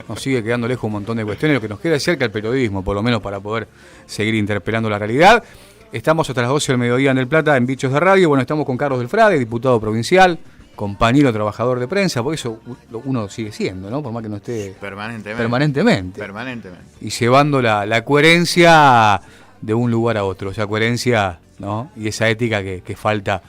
nos sigue quedando lejos un montón de cuestiones, lo que nos queda es cerca el periodismo, por lo menos para poder seguir interpelando la realidad. Estamos hasta las 12 del mediodía en Del Plata, en Bichos de Radio. Bueno, estamos con Carlos Delfrade, diputado provincial, compañero trabajador de prensa, porque eso uno sigue siendo, ¿no? Por más que no esté permanentemente. Y llevando la coherencia de un lugar a otro, esa coherencia, ¿no? Y esa ética que falta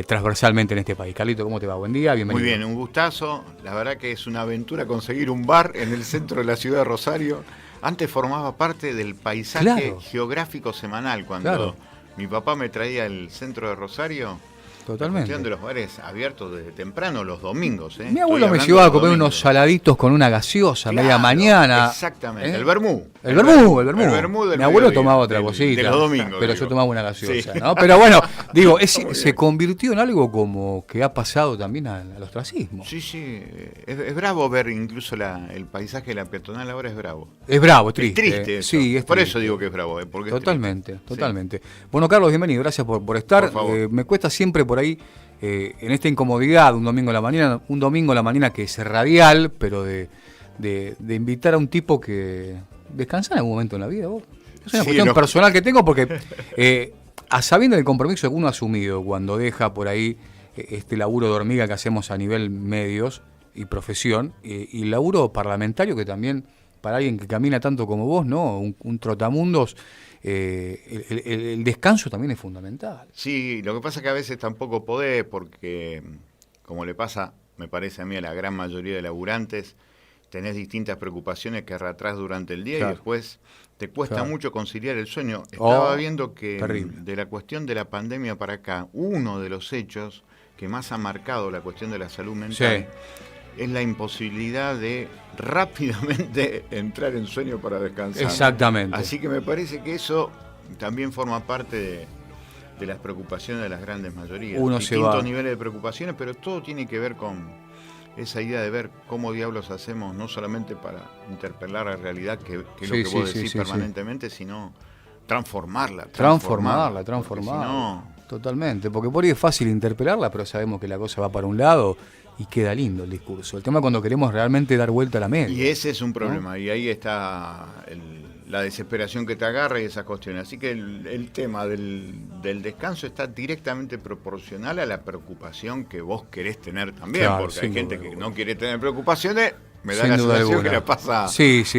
transversalmente en este país. Carlito, ¿cómo te va? Buen día, bienvenido. Muy bien, un gustazo. La verdad que es una aventura conseguir un bar en el centro de la ciudad de Rosario. Antes formaba parte del paisaje geográfico semanal, cuando mi papá me traía el centro de Rosario. Totalmente. La cuestión de los bares abiertos desde temprano los domingos. Mi abuelo me llevaba a comer unos saladitos con una gaseosa media mañana. Exactamente, el vermú. El vermú. Mi abuelo tomaba otra cosita. De los domingos. Pero yo tomaba una gaseosa, ¿no? Pero bueno, digo, se convirtió en algo como que ha pasado también al ostracismo. Sí. Es bravo ver incluso el paisaje de la peatonal ahora es bravo. Es bravo, triste. Es triste eso. Sí, por eso digo que es bravo. Porque totalmente. Sí. Bueno, Carlos, bienvenido. Gracias por estar. Por favor. Me cuesta siempre por ahí, en esta incomodidad, un domingo a la mañana que es radial, pero de invitar a un tipo que descansa en algún momento en la vida. ¿Vos? Es una cuestión personal que tengo porque, a sabiendo del compromiso que uno ha asumido cuando deja por ahí este laburo de hormiga que hacemos a nivel medios y profesión, y el laburo parlamentario que también, para alguien que camina tanto como vos, ¿no? Un trotamundos, el descanso también es fundamental. Sí, lo que pasa es que a veces tampoco podés, porque como le pasa, me parece a mí, a la gran mayoría de laburantes, tenés distintas preocupaciones que arrastrás durante el día y después te cuesta mucho conciliar el sueño. Estaba viendo que de la cuestión de la pandemia para acá, uno de los hechos que más ha marcado la cuestión de la salud mental es la imposibilidad de rápidamente entrar en sueño para descansar. Exactamente. Así que me parece que eso también forma parte de las preocupaciones de las grandes mayorías. Distintos niveles de preocupaciones, pero todo tiene que ver con esa idea de ver cómo diablos hacemos, no solamente para interpelar la realidad, que es lo que vos decís permanentemente, sino transformarla. Transformarla. Totalmente, porque por ahí es fácil interpelarla, pero sabemos que la cosa va para un lado y queda lindo el discurso. El tema es cuando queremos realmente dar vuelta a la media. Y ese es un problema, ¿no? Y ahí está la desesperación que te agarra y esas cuestiones. Así que el tema del descanso está directamente proporcional a la preocupación que vos querés tener también, porque hay gente que no quiere tener preocupaciones. Me da la sensación que la pasa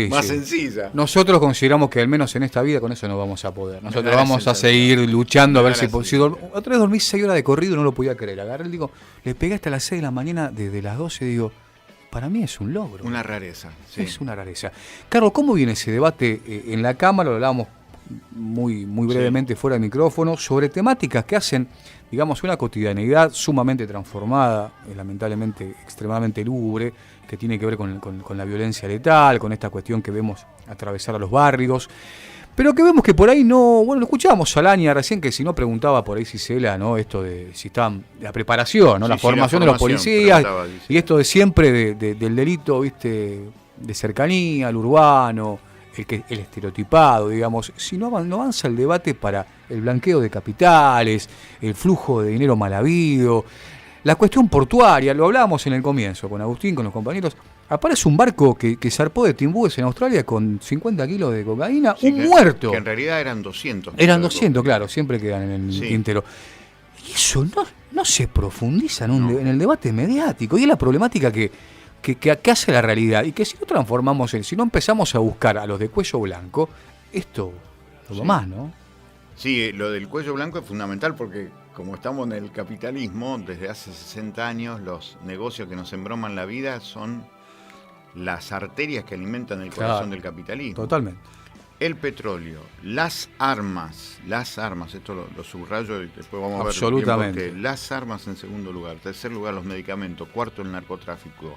más sencilla. Nosotros consideramos que al menos en esta vida con eso no vamos a poder. Nosotros vamos a seguir luchando a ver si otra vez dormí 6 horas de corrido, no lo podía creer. Agarré, digo, le pegué hasta las 6 de la mañana, desde las 12, digo, para mí es un logro. Una rareza. Sí. Es una rareza. Carlos, ¿cómo viene ese debate en la Cámara? Lo hablábamos muy brevemente fuera de micrófono, sobre temáticas que hacen, digamos, una cotidianeidad sumamente transformada, lamentablemente extremadamente lúgubre, que tiene que ver con la violencia letal, con esta cuestión que vemos atravesar a los barrios, pero que vemos que por ahí no, bueno, lo escuchábamos a Alaña recién, que si no preguntaba por ahí Cisela, ¿no? Esto de si estaban, la preparación, ¿no? La formación de los policías, y esto de siempre del delito, ¿viste? De cercanía, al urbano, el estereotipado, digamos. Si no avanza el debate para el blanqueo de capitales, el flujo de dinero mal habido, la cuestión portuaria, lo hablábamos en el comienzo con Agustín, con los compañeros. Aparece un barco que zarpó de Timbúes en Australia con 50 kilos de cocaína, muerto. Que en realidad eran 200. Eran 200, claro, siempre quedan en el tintero. Y eso no se profundiza en el debate mediático. Y es la problemática que hace la realidad. Y que si no transformamos si no empezamos a buscar a los de cuello blanco, esto lo más, ¿no? Sí, lo del cuello blanco es fundamental porque como estamos en el capitalismo, desde hace 60 años los negocios que nos embroman la vida son las arterias que alimentan el corazón del capitalismo. Totalmente. El petróleo, las armas, esto lo subrayo y después vamos a ver. Absolutamente. Las armas en segundo lugar, tercer lugar los medicamentos, cuarto el narcotráfico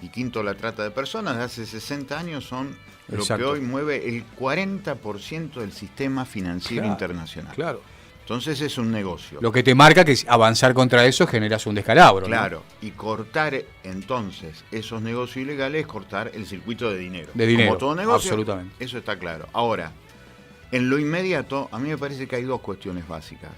y quinto la trata de personas, de hace 60 años son lo que hoy mueve el 40% del sistema financiero internacional. Claro. Entonces es un negocio. Lo que te marca que avanzar contra eso generas un descalabro. Claro, ¿no? Y cortar entonces esos negocios ilegales es cortar el circuito de dinero. Como todo negocio, absolutamente. Eso está claro. Ahora, en lo inmediato, a mí me parece que hay dos cuestiones básicas.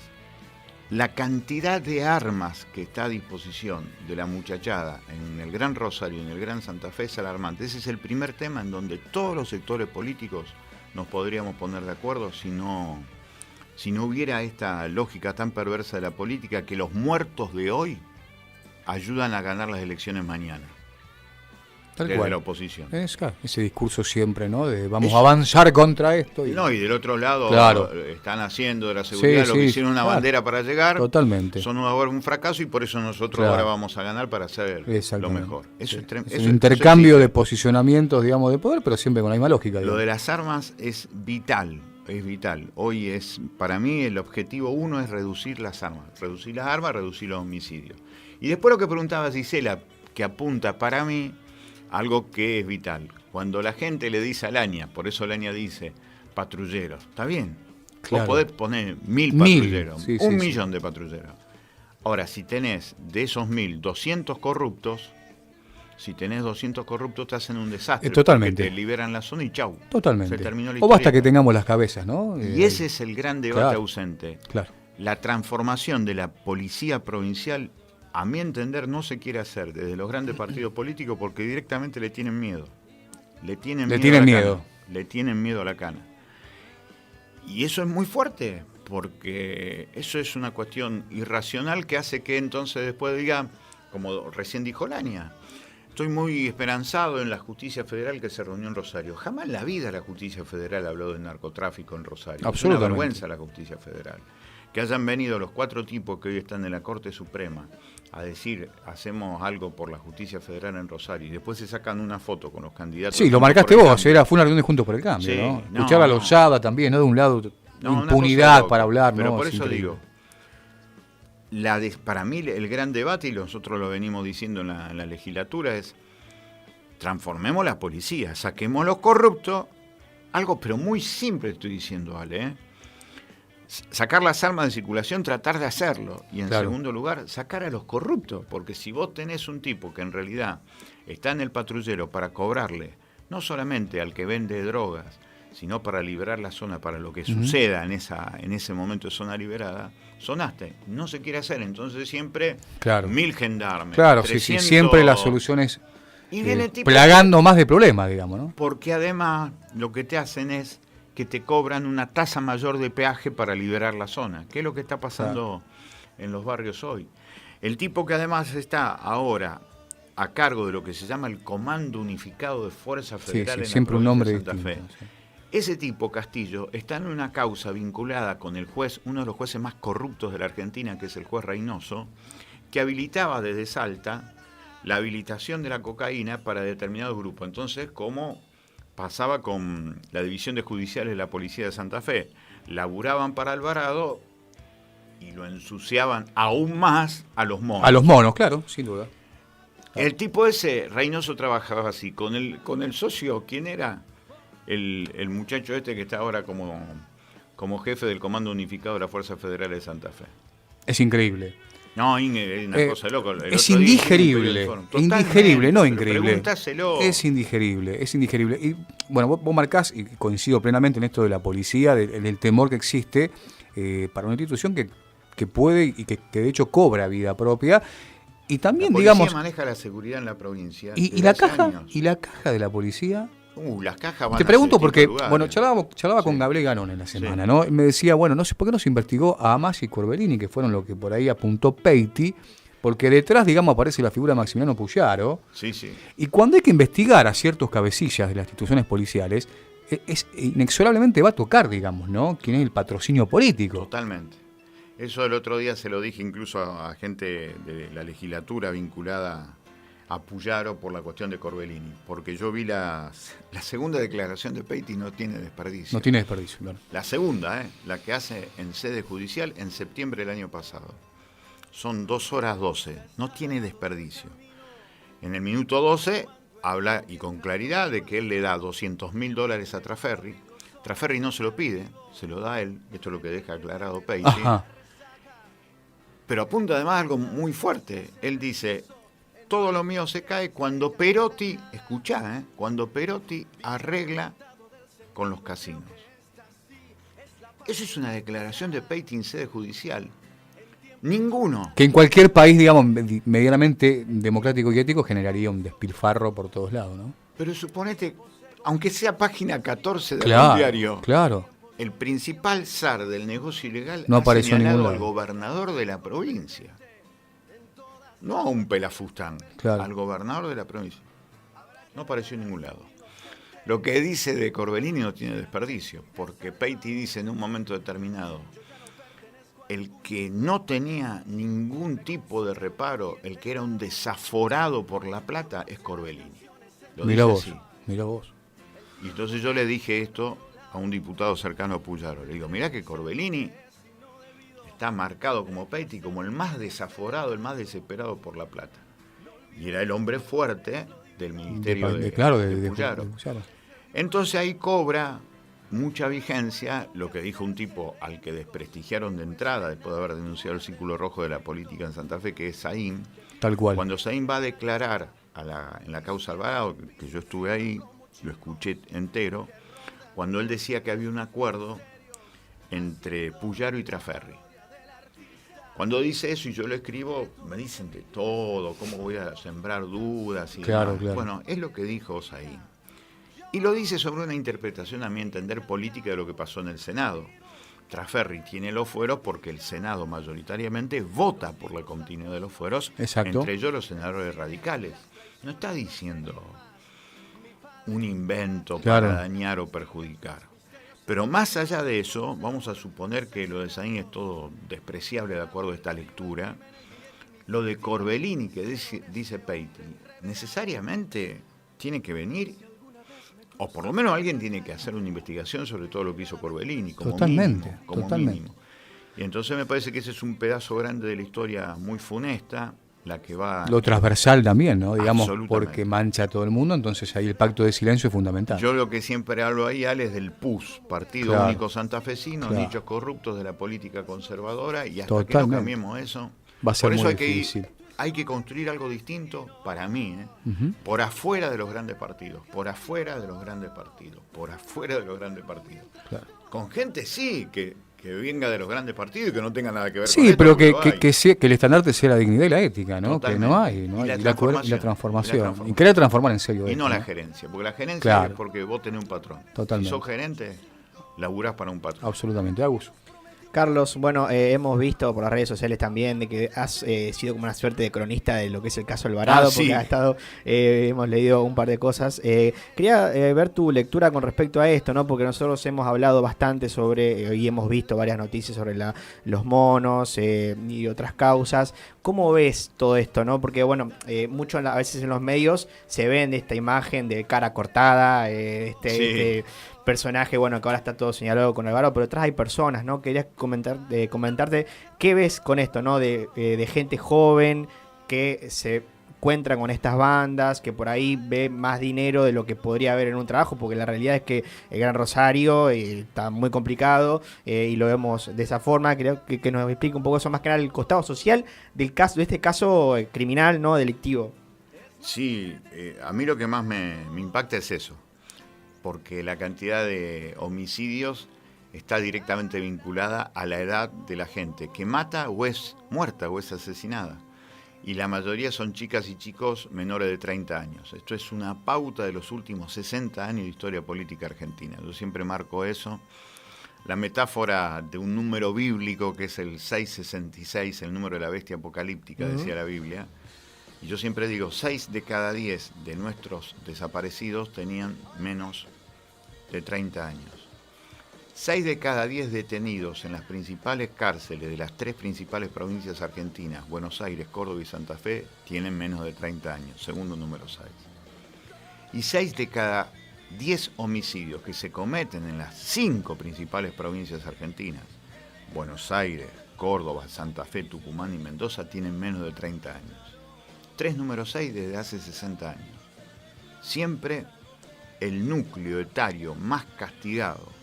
la cantidad de armas que está a disposición de la muchachada en el Gran Rosario y en el Gran Santa Fe es alarmante. Ese es el primer tema en donde todos los sectores políticos nos podríamos poner de acuerdo si no hubiera esta lógica tan perversa de la política que los muertos de hoy ayudan a ganar las elecciones mañana. Tal desde cual. La oposición. Ese discurso siempre, ¿no? De vamos a avanzar contra esto. Y del otro lado, claro, están haciendo de la seguridad lo que hicieron una bandera para llegar. Totalmente. Son un fracaso y por eso nosotros ahora vamos a ganar para hacer lo mejor. Es un intercambio de posicionamientos, digamos, de poder, pero siempre con la misma lógica. Lo de las armas es vital. Es vital. Hoy para mí, el objetivo 1 es reducir las armas. Reducir las armas, reducir los homicidios. Y después lo que preguntaba Gisela, que apunta para mí algo que es vital. Cuando la gente le dice a Laña, por eso Laña dice patrulleros, está bien. Vos podés poner 1000 patrulleros, un millón de patrulleros. Ahora, si tenés de esos 1000, 200 corruptos, si tenés 200 corruptos te hacen un desastre. Totalmente. Porque te liberan la zona y chau. Totalmente. Se terminó la historia. O basta que tengamos las cabezas, ¿no? Y ese es el gran debate ausente. Claro. La transformación de la policía provincial, a mi entender, no se quiere hacer desde los grandes partidos políticos porque directamente le tienen miedo. Le tienen miedo a la cana. Y eso es muy fuerte, porque eso es una cuestión irracional que hace que entonces después diga, como recién dijo Laña, estoy muy esperanzado en la justicia federal que se reunió en Rosario. Jamás en la vida la justicia federal habló de narcotráfico en Rosario. Es una vergüenza la justicia federal. Que hayan venido los 4 tipos que hoy están en la Corte Suprema a decir, hacemos algo por la justicia federal en Rosario, y después se sacan una foto con los candidatos. Sí, lo marcaste vos, fue una reunión de Juntos por el Cambio, sí, ¿no? Escuchar a Lozada también, ¿no? De un lado, impunidad para hablar, pero ¿no? por eso digo, para mí el gran debate, y nosotros lo venimos diciendo en la legislatura, es transformemos la policía, saquemos los corruptos, algo pero muy simple estoy diciendo, Ale, sacar las armas de circulación, tratar de hacerlo. Y en segundo lugar, sacar a los corruptos. Porque si vos tenés un tipo que en realidad está en el patrullero para cobrarle, no solamente al que vende drogas, sino para liberar la zona, para lo que suceda en ese momento de zona liberada, sonaste. No se quiere hacer, entonces siempre 1000 gendarmes. Claro, 300... siempre las soluciones y plagando más de problemas, digamos, ¿no? Porque además lo que te hacen es que te cobran una tasa mayor de peaje para liberar la zona, que es lo que está pasando en los barrios hoy. El tipo que además está ahora a cargo de lo que se llama el Comando Unificado de Fuerzas Federales en siempre un nombre de Santa Fe. Sí. Ese tipo, Castillo, está en una causa vinculada con el juez, uno de los jueces más corruptos de la Argentina, que es el juez Reynoso, que habilitaba desde Salta la habilitación de la cocaína para determinados grupos. Entonces, ¿cómo pasaba con la División de Judiciales de la Policía de Santa Fe? Laburaban para Alvarado y lo ensuciaban aún más a los monos. A los monos, claro, sin duda. El tipo ese, Reynoso, trabajaba así. Con el socio, ¿quién era? El muchacho este que está ahora como jefe del Comando Unificado de las Fuerzas Federales de Santa Fe. Es increíble. No, es una cosa loca. Es indigerible, no increíble. Pregúntaselo. Es indigerible. Y bueno, vos marcás, y coincido plenamente en esto de la policía, del temor que existe para una institución que puede y que de hecho cobra vida propia. Y también, la policía digamos, maneja la seguridad en la provincia. Y la caja de la policía. Las cajas van Te pregunto porque, lugares. charlaba con Gabriel Ganón en la semana, ¿no? Y me decía, bueno, no sé por qué no se investigó a Amas y Corbellini, que fueron lo que por ahí apuntó Peiti, porque detrás, digamos, aparece la figura de Maximiliano Puyaro. Sí, sí. Y cuando hay que investigar a ciertos cabecillas de las instituciones policiales, inexorablemente va a tocar, digamos, ¿no? Quién es el patrocinio político. Totalmente. Eso el otro día se lo dije incluso a gente de la legislatura vinculada a Puyaro por la cuestión de Corbellini, porque yo vi la segunda declaración de Peiti, no tiene desperdicio. No tiene desperdicio, claro. La segunda, la que hace en sede judicial en septiembre del año pasado. Son 2 horas 12, no tiene desperdicio. En el minuto 12 habla, y con claridad, de que él le da $200.000 a Traferri. Traferri no se lo pide, se lo da él, esto es lo que deja aclarado Peiti. Ajá. Pero apunta además algo muy fuerte. Él dice: todo lo mío se cae cuando Perotti, escuchá, cuando Perotti arregla con los casinos. Eso es una declaración de Peiti en sede judicial. Ninguno. Que en cualquier país, digamos, medianamente democrático y ético, generaría un despilfarro por todos lados, ¿no? Pero suponete, aunque sea página 14 del Claro, diario, claro. el principal zar del negocio ilegal No ha apareció en ningún señalado al lado. gobernador de la provincia. No a un pelafustán, Claro. al gobernador de la provincia. No apareció en ningún lado. Lo que dice de Corbellini no tiene desperdicio, porque Peiti dice en un momento determinado, el que no tenía ningún tipo de reparo, el que era un desaforado por la plata, es Corbellini. Lo Mirá dice vos, así. mirá vos. Y entonces yo le dije esto a un diputado cercano a Puyaro. Le digo, mirá que Corbellini está marcado como Peiti, como el más desaforado, el más desesperado por la plata. Y era el hombre fuerte del ministerio de Puyaro. Entonces ahí cobra mucha vigencia lo que dijo un tipo al que desprestigiaron de entrada después de haber denunciado el círculo rojo de la política en Santa Fe, que es Saín. Tal cual. Cuando Saín va a declarar en la causa Alvarado, que yo estuve ahí, lo escuché entero, cuando él decía que había un acuerdo entre Puyaro y Traferri. Cuando dice eso y yo lo escribo, me dicen de todo, cómo voy a sembrar dudas y claro, demás. claro. Bueno, es lo que dijo Saín. Y lo dice sobre una interpretación, a mi entender, política de lo que pasó en el Senado. Traferri tiene los fueros porque el Senado mayoritariamente vota por la continuidad de los fueros, exacto, entre ellos los senadores radicales. No está diciendo un invento claro, para dañar o perjudicar. Pero más allá de eso, vamos a suponer que lo de Saín es todo despreciable de acuerdo a esta lectura. Lo de Corbellini, que dice Peiti, necesariamente tiene que venir, o por lo menos alguien tiene que hacer una investigación sobre todo lo que hizo Corbellini, como totalmente, mínimo, como totalmente. mínimo. Y entonces me parece que ese es un pedazo grande de la historia muy funesta, la que va... Lo transversal también, ¿no? Digamos, porque mancha a todo el mundo, entonces ahí el pacto de silencio es fundamental. Yo lo que siempre hablo ahí, Ale, es del PUS, Partido claro, Único Santafesino, claro, nichos corruptos de la política conservadora, y hasta totalmente, que no cambiemos eso, va a ser por eso muy difícil. Hay que construir algo distinto, para mí, uh-huh, por afuera de los grandes partidos, por afuera de los grandes partidos, por afuera de los grandes partidos. Claro. Con gente sí, que venga de los grandes partidos y que no tenga nada que ver con sí, esto. Pero que el estandarte sea la dignidad y la ética, ¿no? Totalmente. Que no hay, ¿no? Y la transformación. Y querer transformar en serio. Y esto, no la gerencia, porque la gerencia es porque vos tenés un patrón. Totalmente. Si sos gerente, laburás para un patrón. Absolutamente, Agus. Carlos, bueno, hemos visto por las redes sociales también de que has sido como una suerte de cronista de lo que es el caso Alvarado, porque ha estado, hemos leído un par de cosas. Quería ver tu lectura con respecto a esto, ¿no? Porque nosotros hemos hablado bastante sobre, y hemos visto varias noticias sobre los monos y otras causas. ¿Cómo ves todo esto, no? Porque, bueno, mucho a veces en los medios se ven esta imagen de cara cortada, este personaje, bueno, que ahora está todo señalado con Alvaro, pero detrás hay personas, ¿no? Quería comentarte qué ves con esto, ¿no? De gente joven que se encuentra con estas bandas, que por ahí ve más dinero de lo que podría haber en un trabajo, porque la realidad es que el Gran Rosario está muy complicado y lo vemos de esa forma. Creo que nos explique un poco eso, más que nada el costado social del caso, de este caso criminal, ¿no? Delictivo. Sí, a mí lo que más me impacta es eso, porque la cantidad de homicidios está directamente vinculada a la edad de la gente que mata o es muerta o es asesinada. Y la mayoría son chicas y chicos menores de 30 años. Esto es una pauta de los últimos 60 años de historia política argentina. Yo siempre marco eso. La metáfora de un número bíblico que es el 666, el número de la bestia apocalíptica, decía la Biblia. Y yo siempre digo, 6 de cada 10 de nuestros desaparecidos tenían menos de 30 años. 6 de cada 10 detenidos en las principales cárceles de las 3 principales provincias argentinas, Buenos Aires, Córdoba y Santa Fe, tienen menos de 30 años, segundo número 6. Y 6 de cada 10 homicidios que se cometen en las 5 principales provincias argentinas, Buenos Aires, Córdoba, Santa Fe, Tucumán y Mendoza, tienen menos de 30 años. 3 número 6 desde hace 60 años. Siempre el núcleo etario más castigado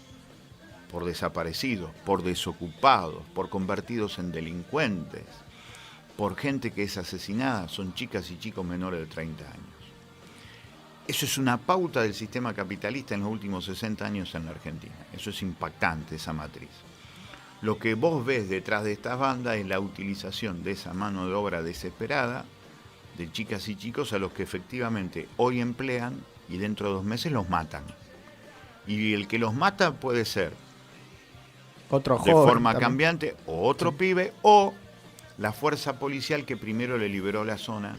por desaparecidos, por desocupados, por convertidos en delincuentes, por gente que es asesinada, son chicas y chicos menores de 30 años. Eso es una pauta del sistema capitalista en los últimos 60 años en la Argentina. Eso es impactante, esa matriz. Lo que vos ves detrás de estas bandas es la utilización de esa mano de obra desesperada de chicas y chicos a los que efectivamente hoy emplean y dentro de 2 meses los matan. Y el que los mata puede ser otro de joven, forma también. cambiante, o otro pibe, o la fuerza policial que primero le liberó la zona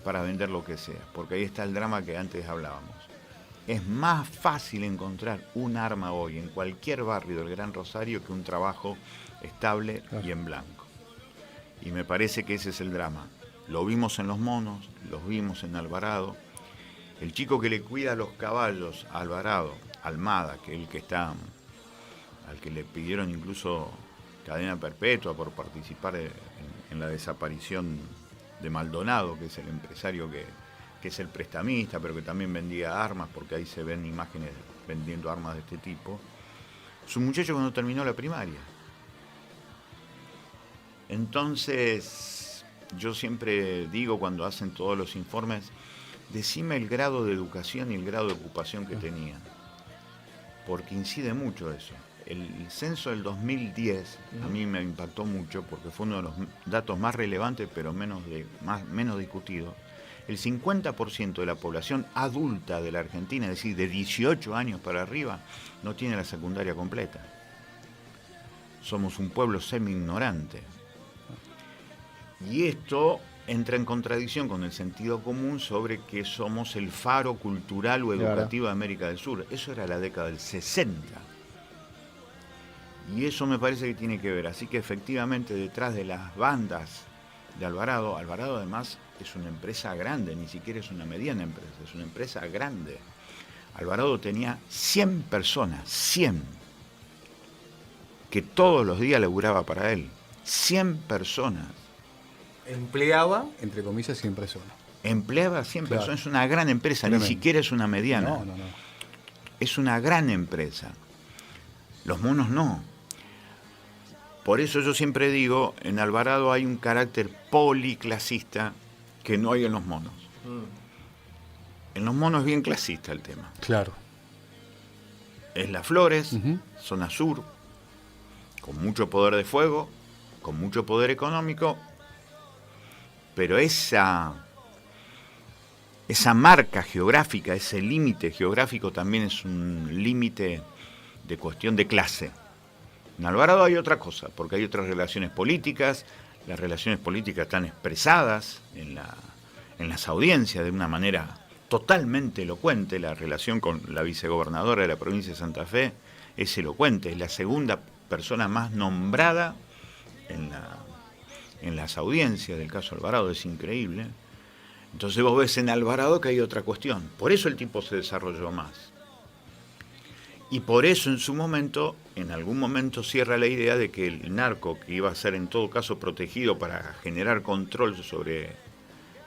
para vender lo que sea. Porque ahí está el drama que antes hablábamos. Es más fácil encontrar un arma hoy en cualquier barrio del Gran Rosario que un trabajo estable y en blanco. Y me parece que ese es el drama. Lo vimos en Los Monos, lo vimos en Alvarado. El chico que le cuida los caballos a Alvarado, Almada, que es el que está, al que le pidieron incluso cadena perpetua por participar en la desaparición de Maldonado, que es el empresario que es el prestamista, pero que también vendía armas, porque ahí se ven imágenes vendiendo armas de este tipo. Es un muchacho cuando terminó la primaria. Entonces, yo siempre digo cuando hacen todos los informes, decime el grado de educación y el grado de ocupación que tenía, porque incide mucho eso. El censo del 2010 a mí me impactó mucho porque fue uno de los datos más relevantes, pero menos discutidos. El 50% de la población adulta de la Argentina, es decir, de 18 años para arriba, no tiene la secundaria completa. Somos un pueblo semi-ignorante. Y esto entra en contradicción con el sentido común sobre que somos el faro cultural o educativo de América del Sur. Eso era la década del 60. Y eso me parece que tiene que ver. Así que efectivamente detrás de las bandas de Alvarado además es una empresa grande, ni siquiera es una mediana empresa, es una empresa grande. Alvarado tenía 100 personas, 100, que todos los días laburaba para él. 100 personas. Empleaba, entre comillas, 100 personas. Empleaba 100 personas, es una gran empresa, tremendo. Ni siquiera es una mediana. No. Es una gran empresa. Los Monos no. Por eso yo siempre digo, en Alvarado hay un carácter policlasista que no hay en Los Monos. En Los Monos es bien clasista el tema. Claro. Es Las Flores, zona sur, con mucho poder de fuego, con mucho poder económico, pero esa marca geográfica, ese límite geográfico también es un límite de cuestión de clase. En Alvarado hay otra cosa, porque hay otras relaciones políticas, las relaciones políticas están expresadas en las audiencias de una manera totalmente elocuente. La relación con la vicegobernadora de la provincia de Santa Fe es elocuente, es la segunda persona más nombrada en las audiencias del caso Alvarado, es increíble. Entonces vos ves en Alvarado que hay otra cuestión, por eso el tipo se desarrolló más. Y por eso en algún momento cierra la idea de que el narco, que iba a ser en todo caso protegido para generar control sobre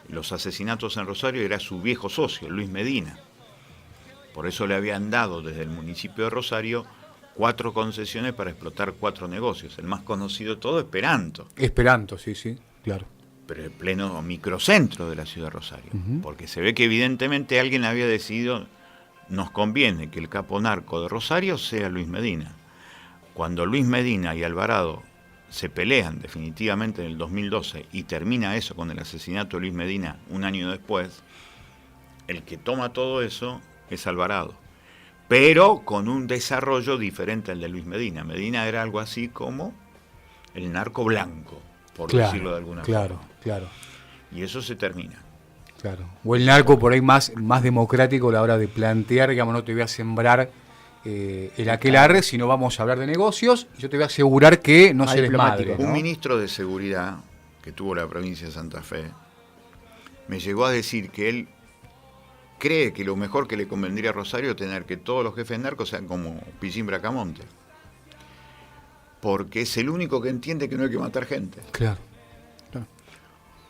los asesinatos en Rosario, era su viejo socio, Luis Medina. Por eso le habían dado desde el municipio de Rosario 4 concesiones para explotar 4 negocios. El más conocido de todo, Esperanto. Esperanto, sí, claro. Pero el pleno microcentro de la ciudad de Rosario. Porque se ve que evidentemente alguien había decidido, nos conviene que el capo narco de Rosario sea Luis Medina. Cuando Luis Medina y Alvarado se pelean definitivamente en el 2012 y termina eso con el asesinato de Luis Medina un año después, el que toma todo eso es Alvarado, pero con un desarrollo diferente al de Luis Medina. Medina era algo así como el narco blanco, por decirlo de alguna forma. Claro. Y eso se termina. Claro. O el narco por ahí más democrático a la hora de plantear, digamos, no te voy a sembrar el aquelarre, sino vamos a hablar de negocios y yo te voy a asegurar que no se desmadre, ¿no? Un ministro de seguridad que tuvo la provincia de Santa Fe me llegó a decir que él cree que lo mejor que le convendría a Rosario es tener que todos los jefes narcos sean como Pichín Bracamonte, porque es el único que entiende que no hay que matar gente. Claro.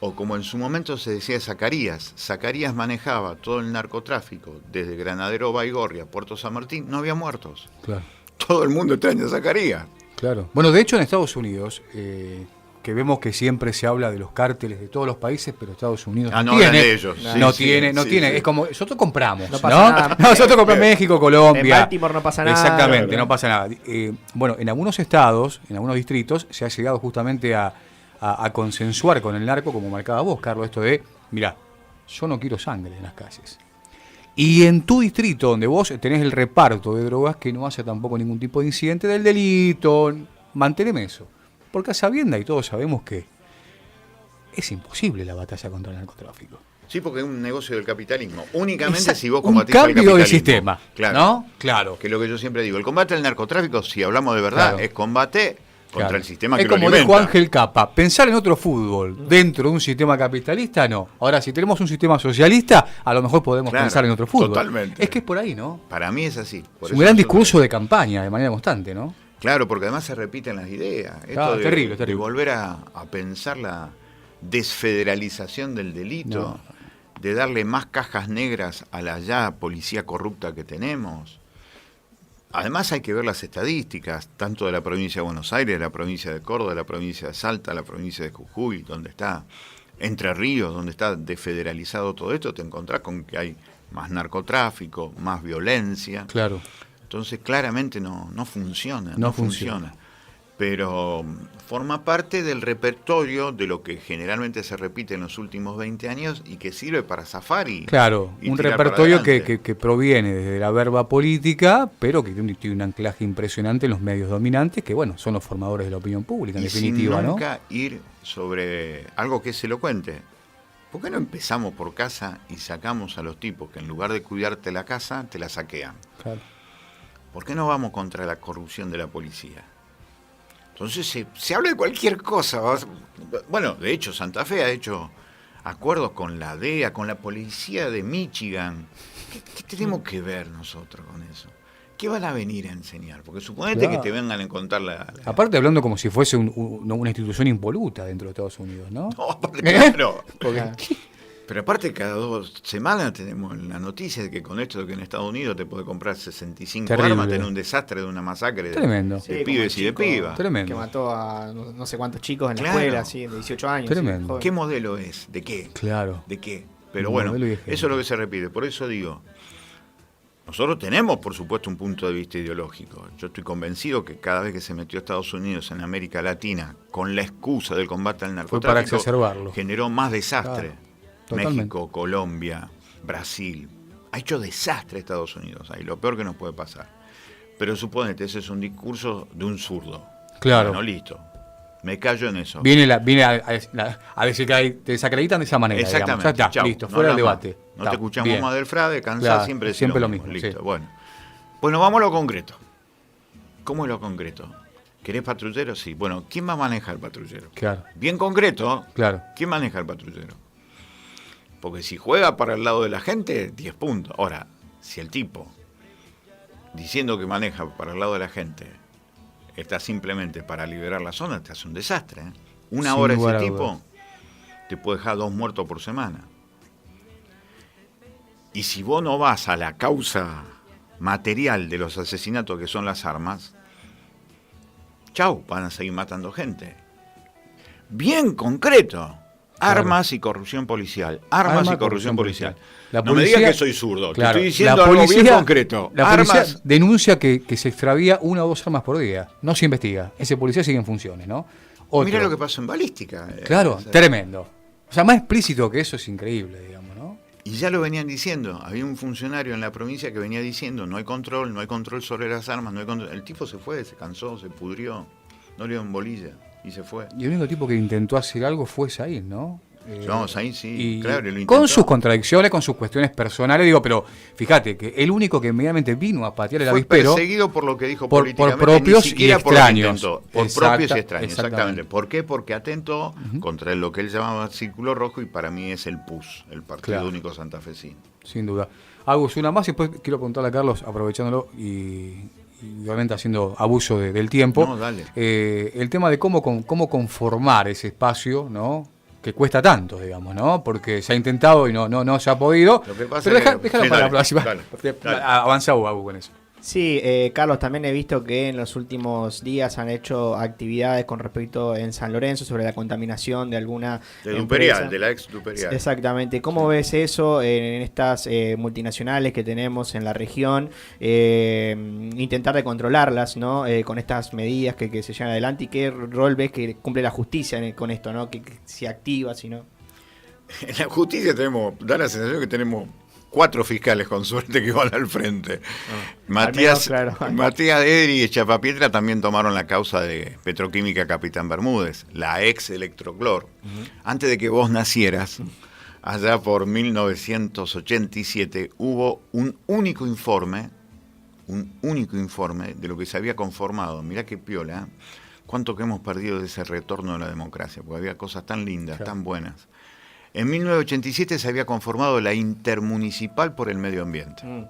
O como en su momento se decía Zacarías manejaba todo el narcotráfico desde Granadero Baigorria, Puerto San Martín, no había muertos. Claro. Todo el mundo extraña a Zacarías. Claro. Bueno, de hecho en Estados Unidos, que vemos que siempre se habla de los cárteles de todos los países, pero Estados Unidos no tiene. De ellos. No tiene. Sí. Es como, nosotros compramos, no pasa nada. Nosotros compramos México, Colombia. En Baltimore no pasa nada. Exactamente, claro. No pasa nada. Bueno, en algunos estados, en algunos distritos, se ha llegado justamente a consensuar con el narco, como marcaba vos, Carlos, esto de, mirá, yo no quiero sangre en las calles. Y en tu distrito, donde vos tenés el reparto de drogas, que no haya tampoco ningún tipo de incidente del delito, manteneme eso. Porque a sabienda, y todos sabemos que es imposible la batalla contra el narcotráfico. Sí, porque es un negocio del capitalismo. Únicamente si vos combatís el capitalismo. Un cambio de sistema, claro, ¿no? Claro. Que es lo que yo siempre digo. El combate al narcotráfico, si hablamos de verdad, claro, es combate contra el sistema que lo alimenta. Es como dijo Ángel Capa, pensar en otro fútbol dentro de un sistema capitalista, no. Ahora, si tenemos un sistema socialista, a lo mejor podemos pensar en otro fútbol. Totalmente. Es que es por ahí, ¿no? Para mí es así. Es un gran discurso de campaña, de manera constante, ¿no? Claro, porque además se repiten las ideas. Claro, Esto terrible. De volver a pensar la desfederalización del delito, de darle más cajas negras a la ya policía corrupta que tenemos. Además hay que ver las estadísticas, tanto de la provincia de Buenos Aires, de la provincia de Córdoba, de la provincia de Salta, la provincia de Jujuy, donde está Entre Ríos, donde está desfederalizado todo esto, te encontrás con que hay más narcotráfico, más violencia. Claro. Entonces claramente no funciona. No funciona. Pero forma parte del repertorio de lo que generalmente se repite en los últimos 20 años y que sirve para zafar y claro, un repertorio que proviene desde la verba política, pero que tiene un anclaje impresionante en los medios dominantes, que bueno, son los formadores de la opinión pública, en definitiva, sin nunca ir sobre algo que es elocuente. ¿Por qué no empezamos por casa y sacamos a los tipos que en lugar de cuidarte la casa, te la saquean? Claro. ¿Por qué no vamos contra la corrupción de la policía? Entonces se habla de cualquier cosa. Bueno, de hecho, Santa Fe ha hecho acuerdos con la DEA, con la policía de Michigan. ¿Qué tenemos que ver nosotros con eso? ¿Qué van a venir a enseñar? Porque suponete que te vengan a contar la... Aparte hablando como si fuese una institución impoluta dentro de Estados Unidos, ¿no? No, aparte, claro. Pero aparte cada 2 semanas tenemos la noticia de que con esto de que en Estados Unidos te puede comprar 65 armas, tener un desastre de una masacre de pibes y de pibas. Tremendo. Que mató a no sé cuántos chicos en la escuela, así, de 18 años. Tremendo. ¿Qué modelo es? ¿De qué? Claro. ¿De qué? Pero bueno, eso es lo que se repite. Por eso digo, nosotros tenemos, por supuesto, un punto de vista ideológico. Yo estoy convencido que cada vez que se metió Estados Unidos en América Latina con la excusa del combate al narcotráfico, fue para exacerbarlo. Generó más desastre. Claro. Totalmente. México, Colombia, Brasil. Ha hecho desastre Estados Unidos ahí, lo peor que nos puede pasar. Pero suponete, ese es un discurso de un zurdo. Claro. Bueno, listo. Me callo en eso. Viene a decir que te desacreditan de esa manera. Exactamente. Ya está, listo, fuera del debate. No te escuchamos más del frade, cansás, claro, siempre lo mismo. Listo, sí. Bueno, vamos a lo concreto. ¿Cómo es lo concreto? ¿Querés patrullero? Sí. Bueno, ¿quién va a manejar el patrullero? Claro. Bien concreto. Claro. ¿Quién maneja el patrullero? Porque si juega para el lado de la gente, 10 puntos. Ahora, si el tipo, diciendo que maneja para el lado de la gente, está simplemente para liberar la zona, te hace un desastre. Una hora ese tipo te puede dejar 2 muertos por semana. Y si vos no vas a la causa material de los asesinatos que son las armas, chau, van a seguir matando gente. Bien concreto. Armas y corrupción policial. Armas y corrupción policial. No me digas que soy zurdo. Claro, te estoy diciendo algo bien concreto. La policía denuncia que se extravía 1 o 2 armas por día. No se investiga. Ese policía sigue en funciones, ¿no? Mira lo que pasó en balística. Claro, tremendo. O sea, más explícito que eso es increíble, digamos, ¿no? Y ya lo venían diciendo. Había un funcionario en la provincia que venía diciendo, no hay control sobre las armas, no hay control. El tipo se fue, se cansó, se pudrió, no le dio en bolilla. Y se fue. Y el único tipo que intentó hacer algo fue Saín, ¿no? No, Saín sí, claro, lo intentó. Con sus contradicciones, con sus cuestiones personales, digo, pero fíjate que el único que inmediatamente vino a patear el avispero... Fue perseguido por lo que dijo políticamente, por propios y extraños. Por propios y extraños, exactamente. ¿Por qué? Porque atentó contra lo que él llamaba Círculo Rojo y para mí es el PUS, el Partido Único Santafesino. Sin duda. Agus, una más y después quiero preguntarle a Carlos, aprovechándolo y obviamente haciendo abuso del tiempo. No, dale. El tema de cómo conformar ese espacio, ¿no? Que cuesta tanto, digamos, ¿no? Porque se ha intentado y no se ha podido. Lo que pasa pero es déjalo para la próxima. Dale. Avanza Agus con eso. Sí, Carlos, también he visto que en los últimos días han hecho actividades con respecto en San Lorenzo sobre la contaminación de alguna de Duperial, de la ex Duperial. Exactamente. ¿Cómo ves eso en estas multinacionales que tenemos en la región? Intentar de controlarlas, ¿no? Con estas medidas que se llevan adelante, y qué rol ves que cumple la justicia con esto, ¿no? Que se activa, si no. En la justicia da la sensación que tenemos 4 fiscales con suerte que van al frente. Matías Edri y Chapapietra también tomaron la causa de Petroquímica Capitán Bermúdez, la ex Electroclor. Antes de que vos nacieras, allá por 1987, hubo un único informe de lo que se había conformado. Mirá qué piola, ¿eh? Cuánto que hemos perdido de ese retorno a la democracia, porque había cosas tan lindas, tan buenas. En 1987 se había conformado la Intermunicipal por el Medio Ambiente,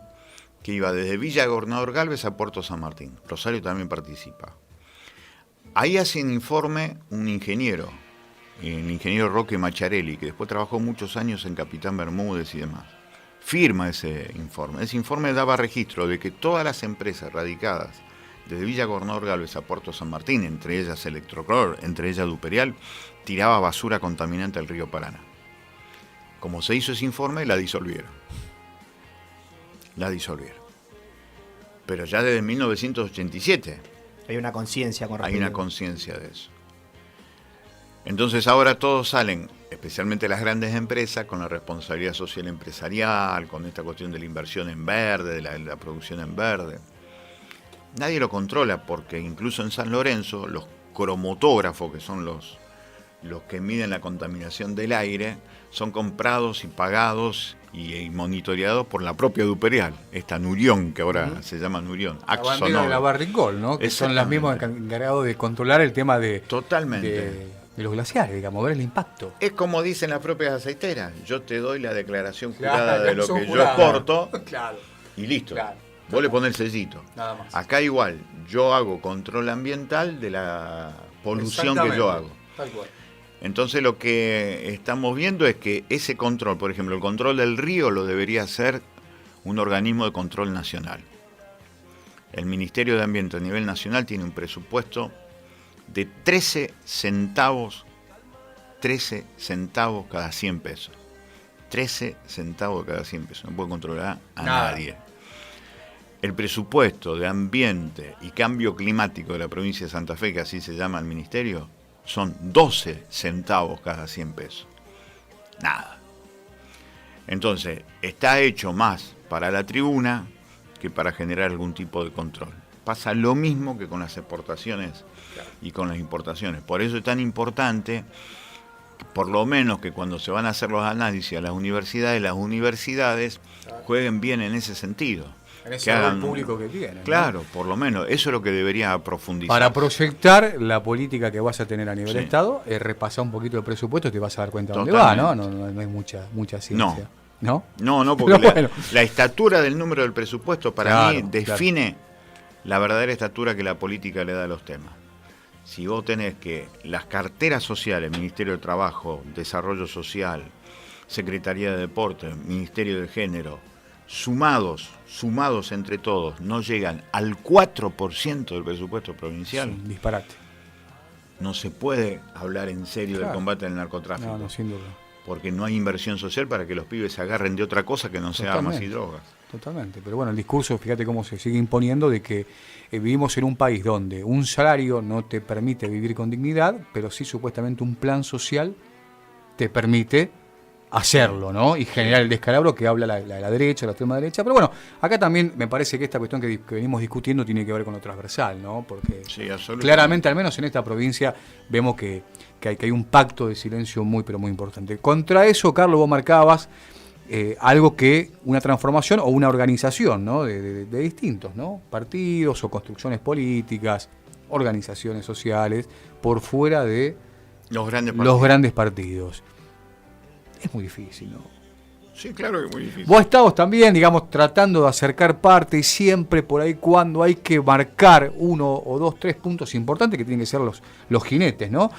que iba desde Villa Gobernador Galvez a Puerto San Martín. Rosario también participa. Ahí hace un informe un ingeniero, el ingeniero Roque Macharelli, que después trabajó muchos años en Capitán Bermúdez y demás. Firma ese informe. Ese informe daba registro de que todas las empresas radicadas desde Villa Gobernador Galvez a Puerto San Martín, entre ellas Electroclor, entre ellas Duperial, tiraba basura contaminante al río Paraná. Como se hizo ese informe, la disolvieron. Pero ya desde 1987. Hay una conciencia con respecto. Hay una conciencia de eso. Entonces ahora todos salen, especialmente las grandes empresas, con la responsabilidad social empresarial, con esta cuestión de la inversión en verde, de la producción en verde. Nadie lo controla porque incluso en San Lorenzo los cromotógrafos, que son los que miden la contaminación del aire, son comprados y pagados y monitoreados por la propia Duperial, esta Nurión, que ahora se llama Nurión. La bandera de la Barricol, ¿no? Que son las mismas encargados de controlar el tema de los glaciares, digamos, ver el impacto. Es como dicen las propias aceiteras, yo te doy la declaración jurada de lo que yo exporto y listo. Vos le ponés el sellito. Nada más. Acá igual, yo hago control ambiental de la polución que yo hago. Tal cual. Entonces lo que estamos viendo es que ese control, por ejemplo, el control del río lo debería hacer un organismo de control nacional. El Ministerio de Ambiente a nivel nacional tiene un presupuesto de 13 centavos cada 100 pesos. 13 centavos cada 100 pesos. No puede controlar a nadie. El presupuesto de Ambiente y Cambio Climático de la provincia de Santa Fe, que así se llama el ministerio, son 12 centavos cada 100 pesos. Nada. Entonces, está hecho más para la tribuna que para generar algún tipo de control. Pasa lo mismo que con las exportaciones y con las importaciones. Por eso es tan importante, por lo menos, que cuando se van a hacer los análisis a las universidades jueguen bien en ese sentido. En ese rol público que tienen. Claro, ¿no? Por lo menos, eso es lo que debería profundizar. Para proyectar la política que vas a tener a nivel Estado, repasar un poquito el presupuesto y te vas a dar cuenta de dónde va, ¿no? No hay mucha ciencia. ¿No? No, porque la estatura del número del presupuesto para mí define la verdadera estatura que la política le da a los temas. Si vos tenés que las carteras sociales, Ministerio de Trabajo, Desarrollo Social, Secretaría de Deporte, Ministerio de Género, sumados entre todos, no llegan al 4% del presupuesto provincial. Sí, disparate. No se puede hablar en serio del combate al narcotráfico. No, sin duda. Porque no hay inversión social para que los pibes se agarren de otra cosa que no sea armas y drogas. Totalmente. Pero bueno, el discurso, fíjate cómo se sigue imponiendo de que vivimos en un país donde un salario no te permite vivir con dignidad, pero sí supuestamente un plan social te permite hacerlo, ¿no? Y generar el descalabro que habla la derecha, la extrema derecha. Pero bueno, acá también me parece que esta cuestión que venimos discutiendo tiene que ver con lo transversal, ¿no? Porque claramente, al menos en esta provincia, vemos que hay un pacto de silencio muy, pero muy importante. Contra eso, Carlos, vos marcabas algo que una transformación o una organización, ¿no? de distintos, ¿no? Partidos o construcciones políticas, organizaciones sociales, por fuera de los grandes partidos. Es muy difícil, ¿no? Sí, claro que es muy difícil. Vos estabas también, digamos, tratando de acercar parte y siempre por ahí cuando hay que marcar 1 o 2, 3 puntos importantes que tienen que ser los jinetes, ¿no?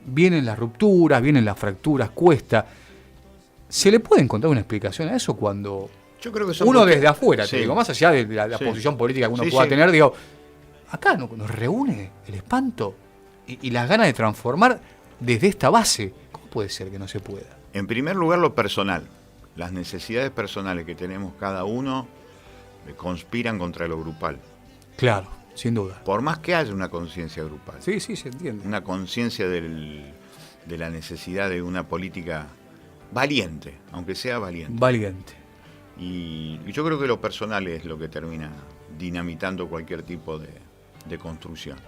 Vienen las rupturas, vienen las fracturas, cuesta. ¿Se le puede encontrar una explicación a eso cuando Yo creo que son uno desde afuera, sí. te digo, más allá de la sí. posición política que uno sí, pueda sí. tener, digo, acá nos reúne el espanto y las ganas de transformar desde esta base. ¿Cómo puede ser que no se pueda? En primer lugar, lo personal. Las necesidades personales que tenemos cada uno conspiran contra lo grupal. Claro, sin duda. Por más que haya una conciencia grupal. Sí, sí, se entiende. Una conciencia de la necesidad de una política valiente, aunque sea valiente. Valiente. Y yo creo que lo personal es lo que termina dinamitando cualquier tipo de construcción.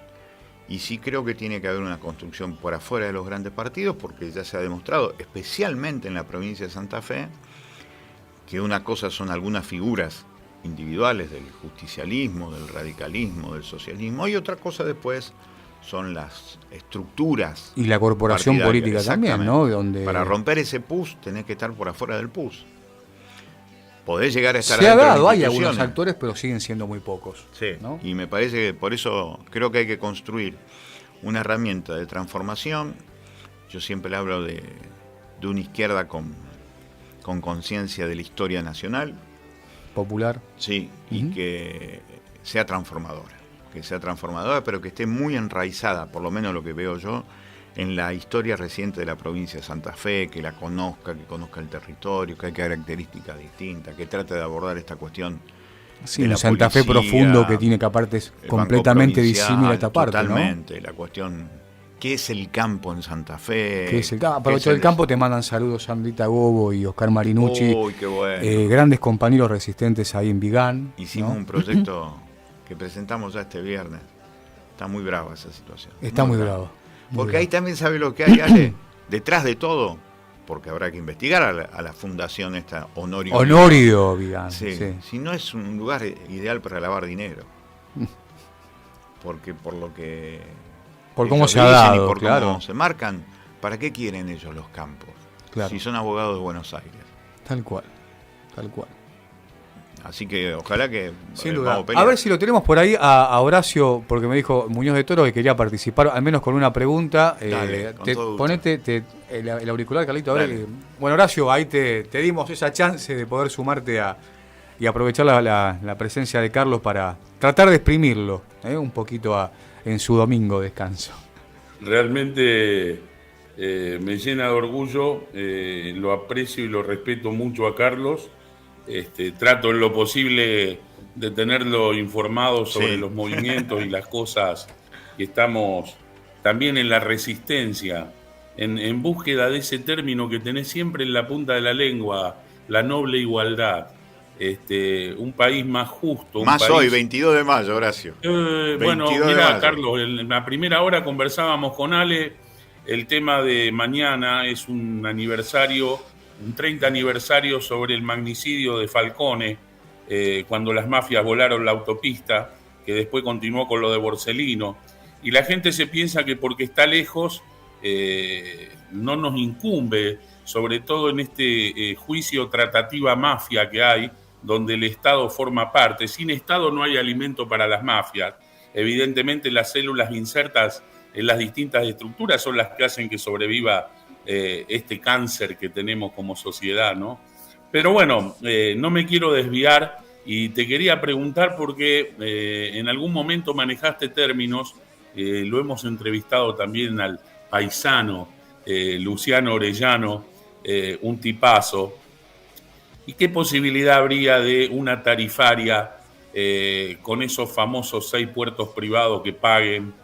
Y sí creo que tiene que haber una construcción por afuera de los grandes partidos, porque ya se ha demostrado, especialmente en la provincia de Santa Fe, que una cosa son algunas figuras individuales del justicialismo, del radicalismo, del socialismo, y otra cosa después son las estructuras. Y la corporación política también, ¿no? Donde... Para romper ese pus tenés que estar por afuera del pus. Podés llegar a estar se ha adentro de dado, hay instituciones. algunos actores, pero siguen siendo muy pocos. Sí, ¿no? Y me parece que por eso creo que hay que construir una herramienta de transformación. Yo siempre le hablo de una izquierda con conciencia de la historia nacional. Popular. Sí, y que sea transformadora. Que sea transformadora, pero que esté muy enraizada, por lo menos lo que veo yo, en la historia reciente de la provincia de Santa Fe, que la conozca, que conozca el territorio, que hay características distintas, que trate de abordar esta cuestión. Sí, el Santa Fe profundo que tiene que aparte es completamente disímil a esta parte, totalmente, ¿no? La cuestión, ¿qué es el campo en Santa Fe? ¿Qué es el campo? Aprovecho del campo, te mandan saludos Sandrita Gobo y Oscar Marinucci. Uy, qué bueno. Grandes compañeros resistentes ahí en Vigán. Hicimos un proyecto que presentamos ya este viernes. Está muy brava esa situación. Está muy bravo. Porque ahí también sabe lo que hay, Ale, detrás de todo, porque habrá que investigar a la fundación esta Honorio Vigán. Sí. Sí. Si no es un lugar ideal para lavar dinero. Porque por lo que... Por cómo se ha dado, y por claro. cómo se marcan, ¿para qué quieren ellos los campos? Claro. Si son abogados de Buenos Aires. Tal cual, tal cual. Así que ojalá que... Sin duda. A ver si lo tenemos por ahí a Horacio, porque me dijo Muñoz de Toro que quería participar, al menos con una pregunta. Dale, ponete el auricular, Carlito. A ver bueno, Horacio, ahí te dimos esa chance de poder sumarte y aprovechar la presencia de Carlos para tratar de exprimirlo un poquito en su domingo de descanso. Realmente me llena de orgullo, lo aprecio y lo respeto mucho a Carlos. Trato en lo posible de tenerlo informado sobre los movimientos y las cosas que estamos también en la resistencia, en búsqueda de ese término que tenés siempre en la punta de la lengua, la noble igualdad. Un país más justo. Más hoy, 22 de mayo, Horacio. Bueno, mira, Carlos, en la primera hora conversábamos con Ale, el tema de mañana es un aniversario, un 30 aniversario sobre el magnicidio de Falcone, cuando las mafias volaron la autopista, que después continuó con lo de Borsellino. Y la gente se piensa que porque está lejos no nos incumbe, sobre todo en este juicio tratativa mafia que hay, donde el Estado forma parte. Sin Estado no hay alimento para las mafias. Evidentemente las células insertas en las distintas estructuras son las que hacen que sobreviva este cáncer que tenemos como sociedad, ¿no? Pero bueno, no me quiero desviar y te quería preguntar porque en algún momento manejaste términos, lo hemos entrevistado también al paisano Luciano Orellano, un tipazo. ¿Y qué posibilidad habría de una tarifaria con esos famosos 6 puertos privados que paguen,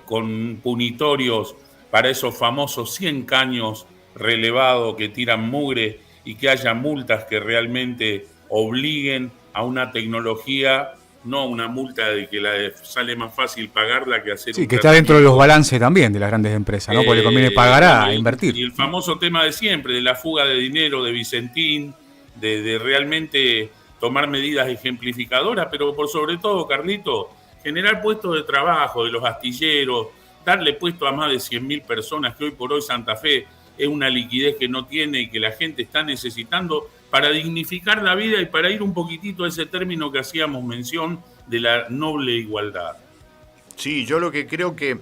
con punitorios para esos famosos 100 caños relevados que tiran mugre y que haya multas que realmente obliguen a una tecnología, no una multa de que sale más fácil pagarla que hacer sí, que está dentro de los balances también de las grandes empresas, ¿no? Porque le conviene pagar a invertir. Y el famoso tema de siempre, de la fuga de dinero de Vicentín, de realmente tomar medidas ejemplificadoras, pero por sobre todo, Carlito, generar puestos de trabajo de los astilleros, darle puesto a más de 100.000 personas, que hoy por hoy Santa Fe es una liquidez que no tiene y que la gente está necesitando para dignificar la vida y para ir un poquitito a ese término que hacíamos mención de la noble igualdad. Sí, yo lo que creo que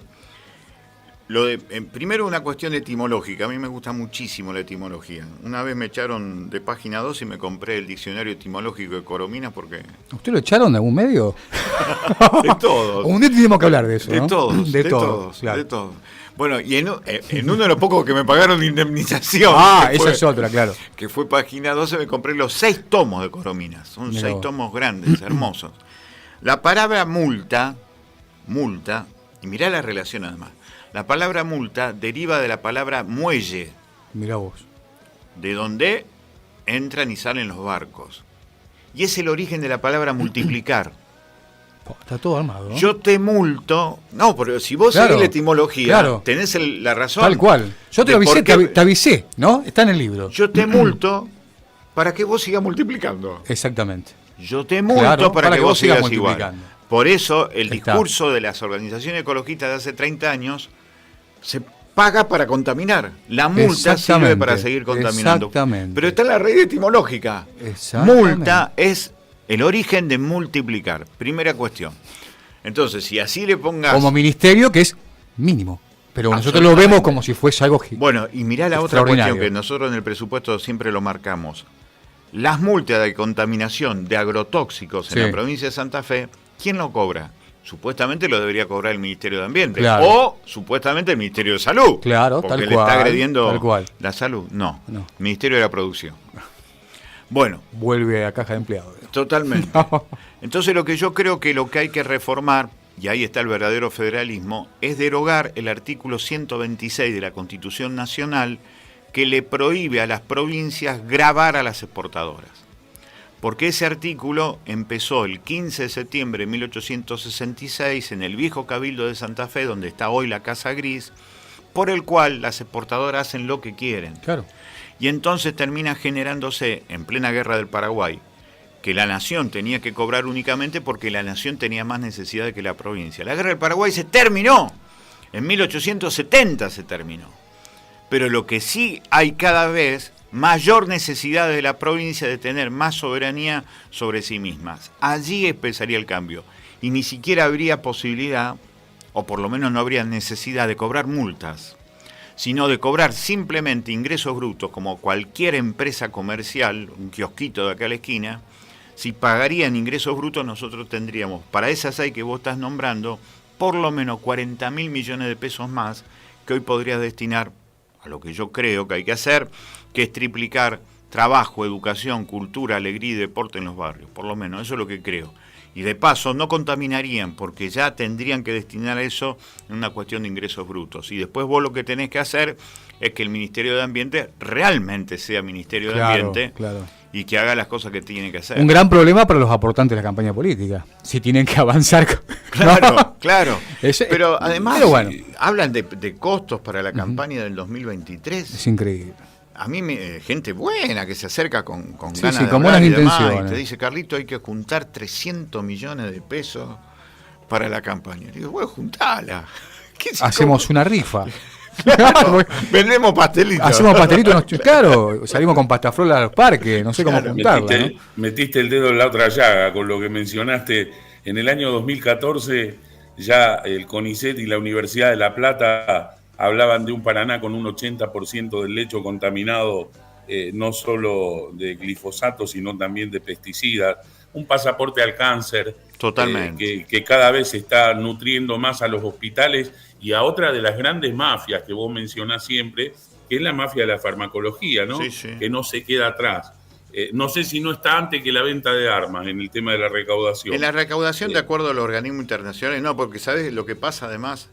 Primero una cuestión etimológica. A mí me gusta muchísimo la etimología. Una vez me echaron de página 2 y me compré el diccionario etimológico de Corominas porque... ¿Usted lo echaron de algún medio? De todos. Un día tenemos que hablar de eso, ¿no? De todos. Claro. De todos. Bueno, y en uno de los pocos que me pagaron de indemnización... esa es otra, claro. Que fue página 12, me compré los 6 tomos de Corominas. Son 6 tomos grandes, hermosos. La palabra multa, y mirá la relación además. La palabra multa deriva de la palabra muelle. Mirá vos. De donde entran y salen los barcos. Y es el origen de la palabra multiplicar. Está todo armado, ¿no? Yo te multo. No, pero si vos seguís la etimología, tenés la razón. Tal cual. Yo te lo avisé, te avisé, ¿no? Está en el libro. Yo te multo para que vos sigas multiplicando. Exactamente. Yo te multo para que vos sigas multiplicando. Por eso el discurso de las organizaciones ecologistas de hace 30 años se paga para contaminar. La multa sirve para seguir contaminando. Exactamente. Pero está en la raíz etimológica. Multa es el origen de multiplicar. Primera cuestión. Entonces, si así le pongas... Como ministerio, que es mínimo. Pero nosotros lo vemos como si fuese algo... Bueno, y mirá la otra cuestión que nosotros en el presupuesto siempre lo marcamos. Las multas de contaminación de agrotóxicos en la provincia de Santa Fe, ¿quién lo cobra? Supuestamente lo debería cobrar el Ministerio de Ambiente. Claro. O supuestamente el Ministerio de Salud. Claro, porque le está agrediendo la salud. No, Ministerio de la Producción. Bueno. Vuelve a caja de empleados. Totalmente. Entonces lo que yo creo que lo que hay que reformar, y ahí está el verdadero federalismo, es derogar el artículo 126 de la Constitución Nacional que le prohíbe a las provincias gravar a las exportadoras. Porque ese artículo empezó el 15 de septiembre de 1866 en el viejo Cabildo de Santa Fe, donde está hoy la Casa Gris, por el cual las exportadoras hacen lo que quieren. Claro. Y entonces termina generándose, en plena guerra del Paraguay, que la nación tenía que cobrar únicamente porque la nación tenía más necesidad que la provincia. La guerra del Paraguay se terminó, en 1870 se terminó. Pero lo que sí hay cada vez... mayor necesidad de la provincia de tener más soberanía sobre sí mismas. Allí empezaría el cambio. Y ni siquiera habría posibilidad, o por lo menos no habría necesidad de cobrar multas, sino de cobrar simplemente ingresos brutos, como cualquier empresa comercial, un kiosquito de acá a la esquina. Si pagarían ingresos brutos, nosotros tendríamos, para esas hay que vos estás nombrando, por lo menos 40.000 millones de pesos más que hoy podrías destinar a lo que yo creo que hay que hacer, que es triplicar trabajo, educación, cultura, alegría y deporte en los barrios, por lo menos, eso es lo que creo. Y de paso no contaminarían, porque ya tendrían que destinar eso en una cuestión de ingresos brutos. Y después vos lo que tenés que hacer es que el Ministerio de Ambiente realmente sea Ministerio de Ambiente y que haga las cosas que tiene que hacer. Un gran problema para los aportantes de la campaña política, si tienen que avanzar. Claro. Pero además hablan de costos para la campaña del 2023. Es increíble. A mí, gente buena que se acerca con ganas de con hablar buenas y demás, intenciones. y te dice, Carlito, hay que juntar 300 millones de pesos para la campaña. Y digo, bueno, juntala. Hacemos una rifa. Claro, vendemos pastelitos. Hacemos pastelitos, claro, salimos con pastafrola a los parques, no sé cómo juntarla. Metiste el dedo en la otra llaga con lo que mencionaste. En el año 2014 ya el CONICET y la Universidad de La Plata hablaban de un Paraná con un 80% del lecho contaminado, no solo de glifosato, sino también de pesticidas. Un pasaporte al cáncer. Totalmente. Que cada vez se está nutriendo más a los hospitales y a otra de las grandes mafias que vos mencionás siempre, que es la mafia de la farmacología, ¿no? Sí. Que no se queda atrás. No sé si no está antes que la venta de armas en el tema de la recaudación. En la recaudación, de acuerdo a los organismos internacionales, no, porque ¿sabes lo que pasa además?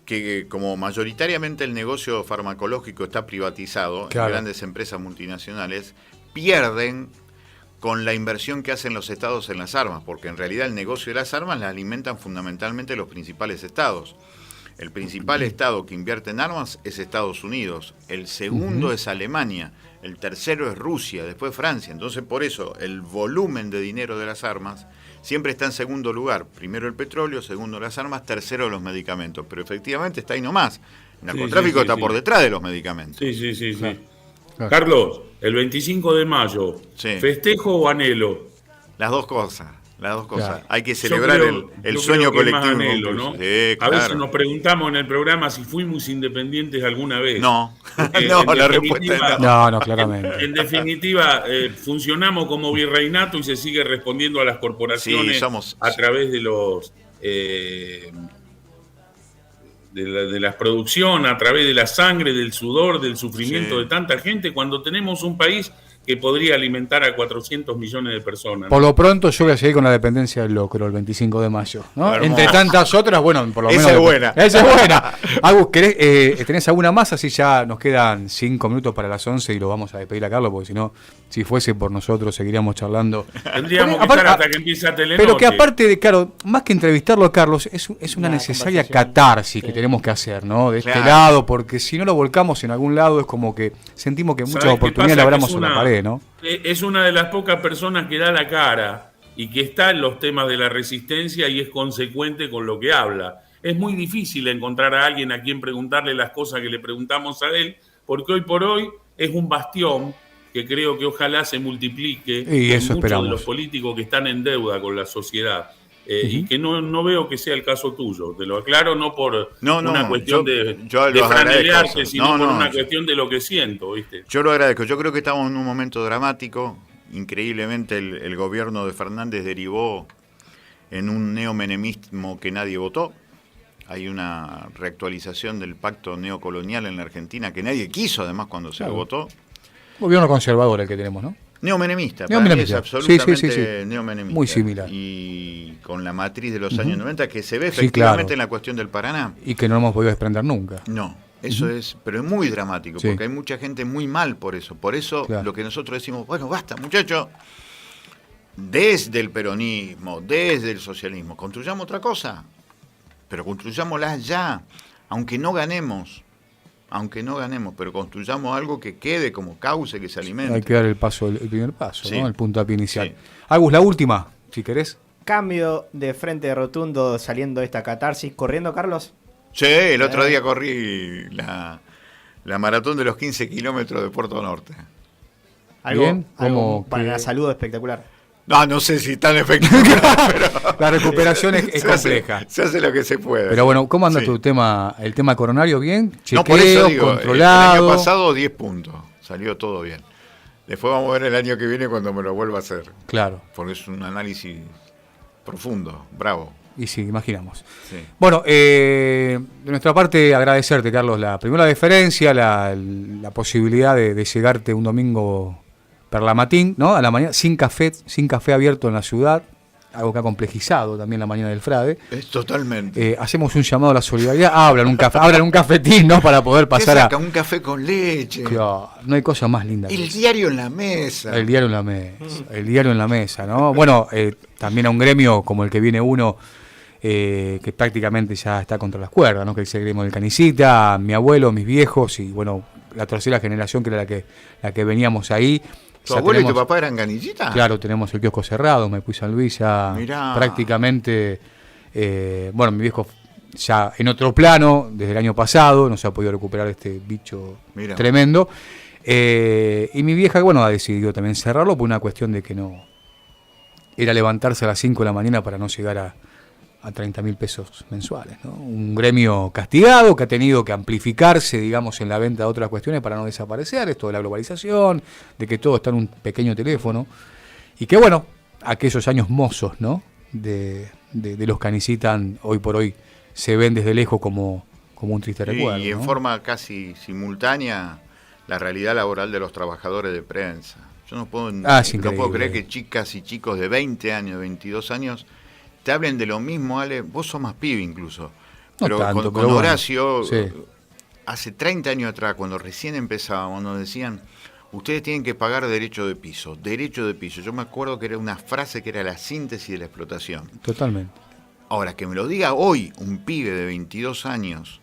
Que como mayoritariamente el negocio farmacológico está privatizado, grandes empresas multinacionales pierden con la inversión que hacen los estados en las armas, porque en realidad el negocio de las armas la alimentan fundamentalmente los principales estados. El principal estado que invierte en armas es Estados Unidos, el segundo es Alemania, el tercero es Rusia, después Francia. Entonces por eso el volumen de dinero de las armas siempre está en segundo lugar. Primero el petróleo, segundo las armas, tercero los medicamentos. Pero efectivamente está ahí nomás. El narcotráfico está por detrás de los medicamentos. Sí. Carlos, el 25 de mayo, ¿festejo o anhelo? Las dos cosas. Las dos cosas. Hay que celebrar el sueño colectivo. Anhelo, ¿no? Sí, claro. A veces nos preguntamos en el programa si fuimos independientes alguna vez. No, no, la respuesta es no. No, claramente. En definitiva, funcionamos como virreinato y se sigue respondiendo a las corporaciones a través de los de la producción, a través de la sangre, del sudor, del sufrimiento de tanta gente, cuando tenemos un país que podría alimentar a 400 millones de personas, ¿no? Por lo pronto yo voy a seguir con la dependencia del locro el 25 de mayo, ¿no? Entre tantas otras, bueno, por lo menos... Esa es buena. Esa es buena. Agus, ¿tenés alguna más? Así ya nos quedan 5 minutos para las 11 y lo vamos a despedir a Carlos, porque si no, si fuese por nosotros, seguiríamos charlando. Tendríamos que estar hasta que empiece a Telenoche. Pero que aparte de, claro, más que entrevistarlo a Carlos, es una necesaria catarsis que tenemos que hacer, ¿no? De este lado, porque si no lo volcamos en algún lado, es como que sentimos que muchas oportunidades la hablamos en la pared, ¿no? Es una de las pocas personas que da la cara y que está en los temas de la resistencia y es consecuente con lo que habla. Es muy difícil encontrar a alguien a quien preguntarle las cosas que le preguntamos a él, porque hoy por hoy es un bastión que creo que ojalá se multiplique en muchos de los políticos que están en deuda con la sociedad. Y que no veo que sea el caso tuyo. Te lo aclaro, no por una cuestión de franelearte, sino por una cuestión de lo que siento, ¿viste? Yo lo agradezco. Yo creo que estamos en un momento dramático. Increíblemente el gobierno de Fernández derivó en un neomenemismo que nadie votó. Hay una reactualización del pacto neocolonial en la Argentina que nadie quiso, además, cuando se lo votó. Gobierno conservador el que tenemos, ¿no? Neomenemista, para mí es absolutamente neomenemista. Muy similar. Y con la matriz de los años 90 que se ve efectivamente en la cuestión del Paraná. Y que no hemos podido desprender nunca. No, eso es, pero es muy dramático, porque hay mucha gente muy mal por eso. Por eso lo que nosotros decimos, bueno, basta, muchachos, desde el peronismo, desde el socialismo, construyamos otra cosa, pero construyámosla ya, aunque no ganemos, pero construyamos algo que quede como cauce, que se alimente. Hay que dar el primer paso, ¿no? El puntapié inicial. Agus, la última, si querés. Cambio de frente rotundo saliendo de esta catarsis. ¿Corriendo, Carlos? Sí, el otro día corrí la maratón de los 15 kilómetros de Puerto Norte. Algo para la salud espectacular. No sé si tan espectacular, pero la recuperación es compleja. Se hace lo que se puede. Pero bueno, ¿cómo anda el tema coronario? ¿Bien? ¿Chequeo, por eso digo, controlado? El año pasado 10 puntos, salió todo bien. Después vamos a ver el año que viene cuando me lo vuelva a hacer. Claro. Porque es un análisis profundo, bravo. Y sí, imaginamos. Sí. Bueno, de nuestra parte agradecerte, Carlos, la primera deferencia, la posibilidad de llegarte un domingo per la matín, ¿no? A la mañana, sin café abierto en la ciudad, algo que ha complejizado también la mañana del Frade. Es totalmente. Hacemos un llamado a la solidaridad, abran un cafetín, ¿no? Para poder pasar saca un café con leche. Claro, no hay cosa más linda. El diario en la mesa. El diario en la mesa, ¿no? Bueno, también a un gremio como el que viene uno, que prácticamente ya está contra las cuerdas, ¿no? Que es el gremio del Canicita, mi abuelo, mis viejos y bueno, la tercera generación que era la que veníamos ahí. ¿Tu abuelo y tu papá eran Canillita? Claro, tenemos el kiosco cerrado, me puse San Luis ya. Mirá. Prácticamente, bueno, mi viejo ya en otro plano desde el año pasado, no se ha podido recuperar este bicho tremendo. Y mi vieja, bueno, ha decidido también cerrarlo por una cuestión de que no era levantarse a las 5 de la mañana para no llegar a 30.000 pesos mensuales, ¿no? Un gremio castigado que ha tenido que amplificarse, digamos, en la venta de otras cuestiones para no desaparecer, esto de la globalización, de que todo está en un pequeño teléfono, y que bueno, aquellos años mozos, ¿no? de los Canicitas hoy por hoy se ven desde lejos como un triste recuerdo. Y en forma casi simultánea la realidad laboral de los trabajadores de prensa. Yo no puedo creer que chicas y chicos de 20 años, 22 años te hablen de lo mismo, Ale. Vos sos más pibe incluso. Pero con Horacio, hace 30 años atrás, cuando recién empezábamos, nos decían, ustedes tienen que pagar derecho de piso. Yo me acuerdo que era una frase que era la síntesis de la explotación. Totalmente. Ahora, que me lo diga hoy un pibe de 22 años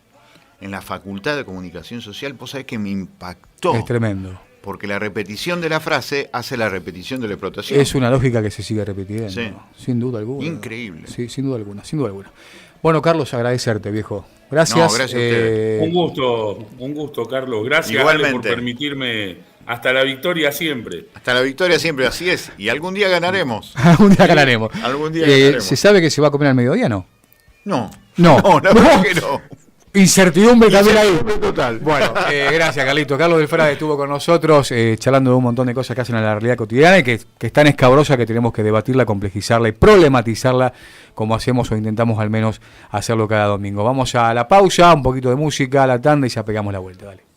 en la Facultad de Comunicación Social, vos sabés que me impactó. Es tremendo. Porque la repetición de la frase hace la repetición de la explotación. Es una lógica que se sigue repitiendo, sin duda alguna. Increíble. Sí, sin duda alguna. Bueno, Carlos, agradecerte, viejo. Gracias. Gracias a ustedes. Un gusto, Carlos. Gracias, Ale, por permitirme Hasta la victoria siempre. Hasta la victoria siempre, así es. Y algún día ganaremos. Algún día ganaremos. Algún día ganaremos. ¿Se sabe que se va a comer al mediodía, no? No, la verdad que no. Incertidumbre también ahí. Total. Bueno, gracias, Carlito. Carlos del Frade estuvo con nosotros charlando de un montón de cosas que hacen en la realidad cotidiana y que es tan escabrosa que tenemos que debatirla, complejizarla y problematizarla como hacemos o intentamos al menos hacerlo cada domingo. Vamos a la pausa, un poquito de música, a la tanda y ya pegamos la vuelta. Dale.